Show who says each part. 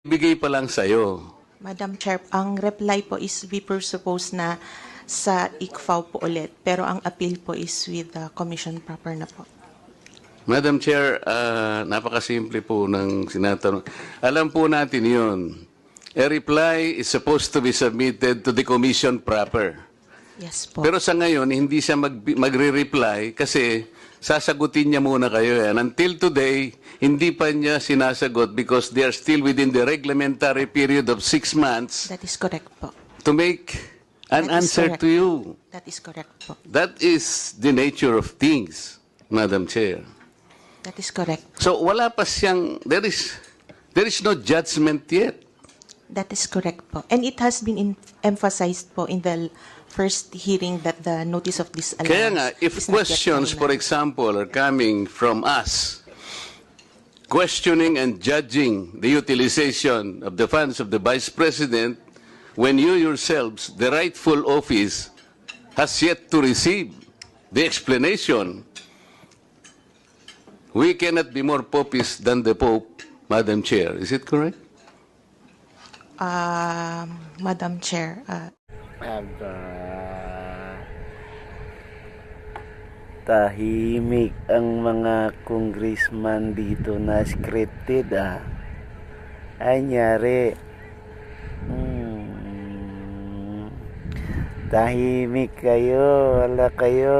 Speaker 1: bigay pa lang sa'yo.
Speaker 2: Madam Chair, ang reply po is we presuppose na sa ICFAO po ulit, pero ang appeal po is with the commission proper na po.
Speaker 1: Madam Chair, napakasimple po ng sinatanong. Alam po natin yun. A reply is supposed to be submitted to the commission proper.
Speaker 2: Yes po.
Speaker 1: Pero sa ngayon, hindi siya magre-reply kasi sasagutin niya muna kayo. And until today, hindi pa niya sinasagot because they are still within the reglementary period of 6 months
Speaker 2: That is correct po.
Speaker 1: to make an
Speaker 2: That is
Speaker 1: answer
Speaker 2: correct.
Speaker 1: to you.
Speaker 2: That is correct po.
Speaker 1: That is the nature of things, Madam Chair.
Speaker 2: That is correct.
Speaker 1: So wala pa siyang, there is no judgment yet.
Speaker 2: That is correct po. And it has been emphasized po in the first hearing that the notice of disallowance
Speaker 1: Kaya nga, if
Speaker 2: is not yet
Speaker 1: questions, for
Speaker 2: final.
Speaker 1: example, are coming from us, questioning and judging the utilization of the funds of the Vice President, when you yourselves, the rightful office, has yet to receive the explanation, we cannot be more popist than the Pope, Madam Chair. Is it correct?
Speaker 2: Madam Chair,
Speaker 3: Aba, tahimik ang mga congressman dito na scripted Anyari. Tahimik kayo, wala kayo.